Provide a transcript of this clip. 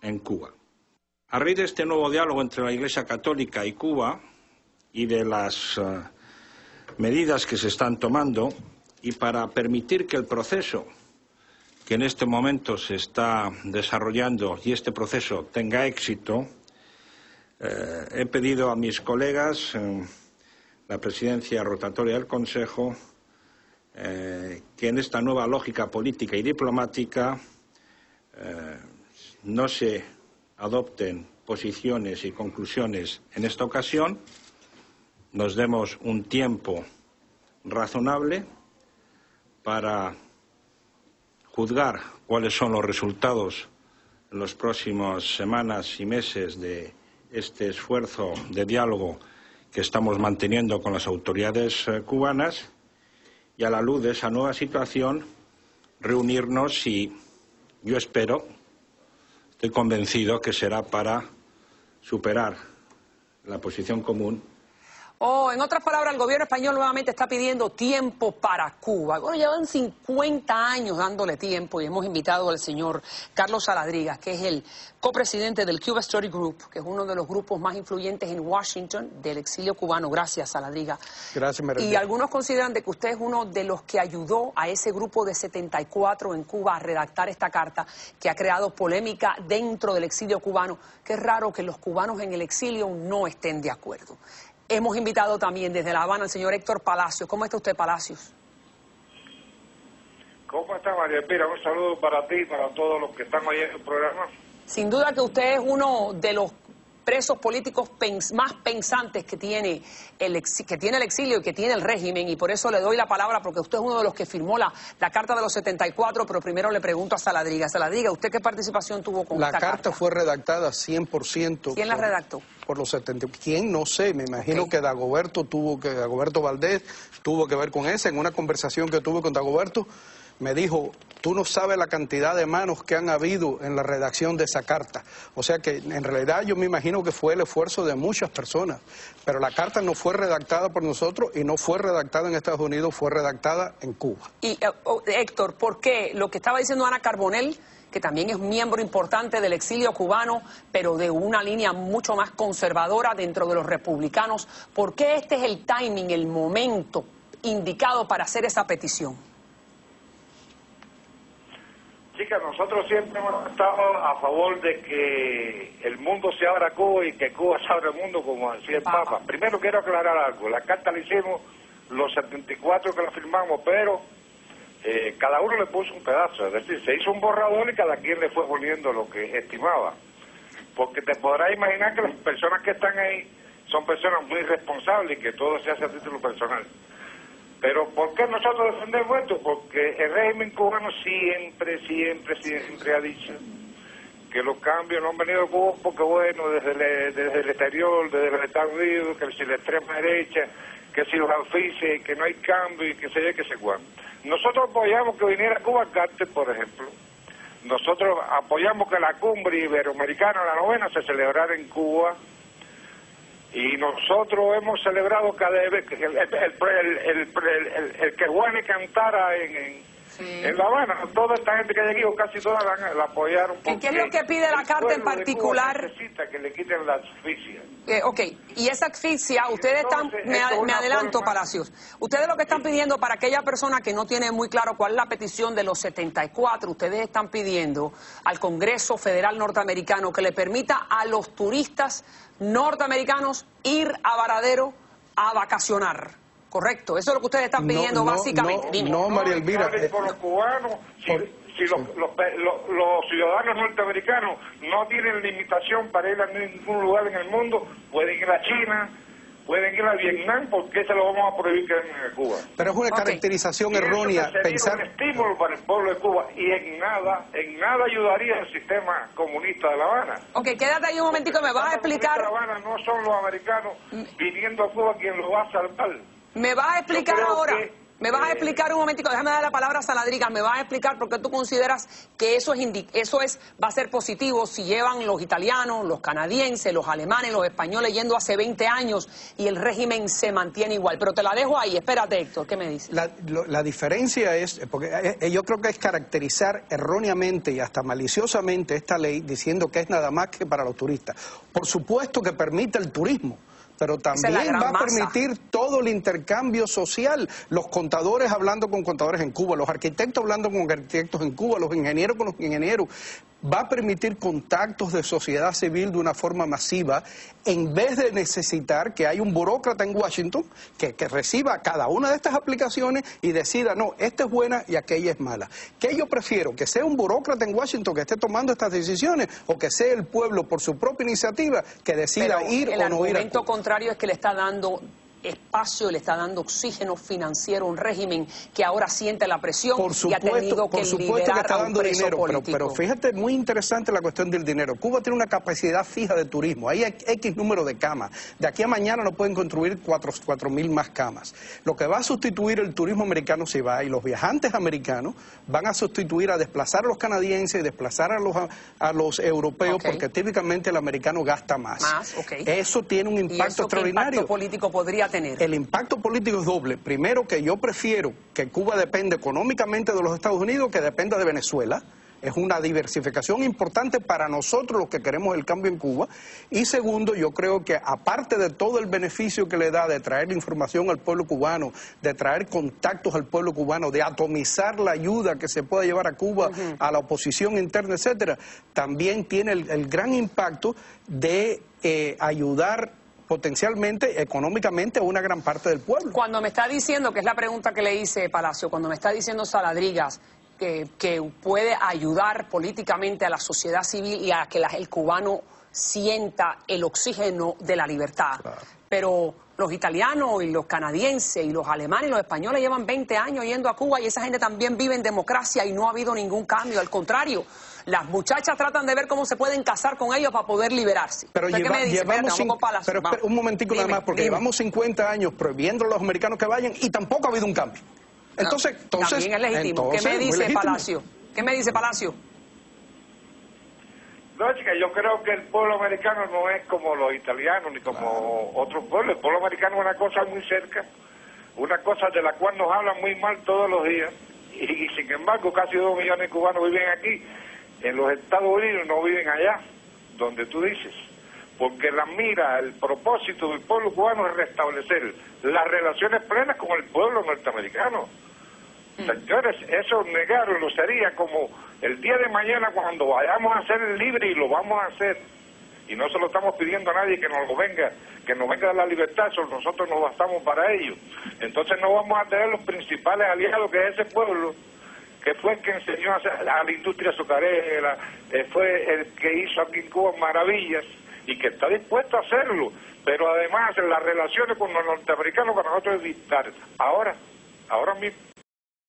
en Cuba. A raíz de este nuevo diálogo entre la Iglesia Católica y Cuba y de las medidas que se están tomando, y para permitir que el proceso que en este momento se está desarrollando y este proceso tenga éxito, he pedido a mis colegas en la presidencia rotatoria del Consejo que en esta nueva lógica política y diplomática no se adopten posiciones y conclusiones en esta ocasión, nos demos un tiempo razonable para juzgar cuáles son los resultados en las próximas semanas y meses de este esfuerzo de diálogo que estamos manteniendo con las autoridades cubanas, y a la luz de esa nueva situación reunirnos y yo espero, estoy convencido que será para superar la posición común. En otras palabras, el gobierno español nuevamente está pidiendo tiempo para Cuba. Bueno, llevan 50 años dándole tiempo y hemos invitado al señor Carlos Saladrigas, que es el copresidente del Cuba Study Group, que es uno de los grupos más influyentes en Washington del exilio cubano. Gracias, Saladrigas. Gracias, María. Y algunos consideran de que usted es uno de los que ayudó a ese grupo de 74 en Cuba a redactar esta carta que ha creado polémica dentro del exilio cubano. Qué raro que los cubanos en el exilio no estén de acuerdo. Hemos invitado también desde La Habana al señor Héctor Palacios. ¿Cómo está usted, Palacios? ¿Cómo está, María Elvira? Un saludo para ti y para todos los que están oyendo el programa. Sin duda que usted es uno de los presos políticos más pensantes que tiene el exilio y que tiene el régimen, y por eso le doy la palabra, porque usted es uno de los que firmó la carta de los 74, pero primero le pregunto a Saladrigas. Saladrigas, ¿usted qué participación tuvo con esta carta? La carta fue redactada 100%. ¿Quién la redactó? Por los 70. ¿Quién? No sé, me imagino que Dagoberto Valdés tuvo que ver con eso. En una conversación que tuve con Dagoberto, me dijo, tú no sabes la cantidad de manos que han habido en la redacción de esa carta. O sea que en realidad yo me imagino que fue el esfuerzo de muchas personas, pero la carta no fue redactada por nosotros y no fue redactada en Estados Unidos, fue redactada en Cuba. Y Héctor, ¿por qué? Lo que estaba diciendo Ana Carbonell, que también es miembro importante del exilio cubano, pero de una línea mucho más conservadora dentro de los republicanos, ¿por qué este es el timing, el momento indicado para hacer esa petición? Chicas, nosotros siempre hemos estado a favor de que el mundo se abra a Cuba y que Cuba se abra al mundo, como decía el Papa. Primero quiero aclarar algo. La carta la hicimos los 74 que la firmamos, pero cada uno le puso un pedazo. Es decir, se hizo un borrador y cada quien le fue poniendo lo que estimaba. Porque te podrás imaginar que las personas que están ahí son personas muy responsables y que todo se hace a título personal. Pero ¿por qué nosotros defendemos esto? Porque el régimen cubano siempre ha dicho que los cambios no han venido a Cuba porque, bueno, desde el exterior, desde los Estados Unidos, que si la extrema derecha, que si los alfices, que no hay cambio y que se ve que se cuándo. Nosotros apoyamos que viniera a Cuba Carter, por ejemplo. Nosotros apoyamos que la cumbre iberoamericana, la 9ª, se celebrara en Cuba. Y nosotros hemos celebrado cada vez que el que Juanes cantara en La Habana. Toda esta gente que hay aquí, o casi todas, la apoyaron. ¿Qué es lo que pide la carta en particular? Necesita que le quiten la asfixia. Ok, y esa asfixia, ustedes están, me adelanto, Palacios, ustedes lo que están pidiendo para aquella persona que no tiene muy claro cuál es la petición de los 74, ustedes están pidiendo al Congreso Federal Norteamericano que le permita a los turistas norteamericanos ir a Varadero a vacacionar, ¿correcto? Eso es lo que ustedes están pidiendo básicamente. No, María Elvira. Por los cubanos, si los ciudadanos norteamericanos no tienen limitación para ir a ningún lugar en el mundo, pueden ir a China, pueden ir a Vietnam, ¿por qué se lo vamos a prohibir que vengan a Cuba? Pero es una caracterización errónea pensar... un estímulo para el pueblo de Cuba y en nada ayudaría el sistema comunista de La Habana. Ok, quédate ahí un momentico, me vas a explicar... La Habana no son los americanos viniendo a Cuba quien lo va a salvar. Me vas a explicar ahora... Me vas a explicar un momentico, déjame dar la palabra a Saladrigas, me vas a explicar por qué tú consideras que eso va a ser positivo si llevan los italianos, los canadienses, los alemanes, los españoles yendo hace 20 años y el régimen se mantiene igual. Pero te la dejo ahí, espérate Héctor, ¿qué me dices? La diferencia es, porque yo creo que es caracterizar erróneamente y hasta maliciosamente esta ley diciendo que es nada más que para los turistas. Por supuesto que permite el turismo, pero también va a permitir todo el intercambio social, los contadores hablando con contadores en Cuba, los arquitectos hablando con arquitectos en Cuba, los ingenieros con los ingenieros. Va a permitir contactos de sociedad civil de una forma masiva, en vez de necesitar que haya un burócrata en Washington que reciba cada una de estas aplicaciones y decida, no, esta es buena y aquella es mala. ¿Qué yo prefiero? ¿Que sea un burócrata en Washington que esté tomando estas decisiones o que sea el pueblo por su propia iniciativa que decida ir o no ir a Cuba? El argumento contrario es que le está dando espacio, le está dando oxígeno financiero a un régimen que ahora siente la presión y ha tenido que liberar a un preso político. Pero fíjate, muy interesante la cuestión del dinero. Cuba tiene una capacidad fija de turismo, hay X número de camas. De aquí a mañana no pueden construir 4.000 más camas. Lo que va a sustituir el turismo americano si va, y los viajantes americanos van a sustituir, a desplazar a los canadienses y desplazar a los europeos, porque típicamente el americano gasta más. Eso tiene un impacto extraordinario. ¿Qué impacto político podría tener? El impacto político es doble. Primero, que yo prefiero que Cuba dependa económicamente de los Estados Unidos que dependa de Venezuela. Es una diversificación importante para nosotros los que queremos el cambio en Cuba. Y segundo, yo creo que aparte de todo el beneficio que le da de traer información al pueblo cubano, de traer contactos al pueblo cubano, de atomizar la ayuda que se pueda llevar a Cuba a la oposición interna, etcétera, también tiene el gran impacto de ayudar potencialmente, económicamente, a una gran parte del pueblo. Cuando me está diciendo, que es la pregunta que le hice Palacio, cuando me está diciendo Saladrigas que puede ayudar políticamente a la sociedad civil y a que el cubano sienta el oxígeno de la libertad, pero los italianos y los canadienses y los alemanes y los españoles llevan 20 años yendo a Cuba y esa gente también vive en democracia y no ha habido ningún cambio, al contrario. Las muchachas tratan de ver cómo se pueden casar con ellos para poder liberarse. Pero un momentico nada más, porque llevamos 50 años prohibiendo a los americanos que vayan y tampoco ha habido un cambio. Entonces también es legítimo. ¿Qué me dice Palacio? ¿Qué me dice Palacio? No, chica, yo creo que el pueblo americano no es como los italianos ni como otros pueblos. El pueblo americano es una cosa muy cerca, una cosa de la cual nos hablan muy mal todos los días. Y sin embargo, casi 2 millones de cubanos viven aquí. En los Estados Unidos no viven allá, donde tú dices, porque la mira, el propósito del pueblo cubano es restablecer las relaciones plenas con el pueblo norteamericano. Señores, eso negarlo sería como el día de mañana cuando vayamos a ser libres, y lo vamos a hacer, y no se lo estamos pidiendo a nadie que nos venga a la libertad, solo nosotros nos bastamos para ello. Entonces no vamos a tener los principales aliados, que es ese pueblo, que fue el que enseñó a la industria azucarera, fue el que hizo aquí en Cuba maravillas y que está dispuesto a hacerlo, pero además las relaciones con los norteamericanos para nosotros es dictar ahora mismo.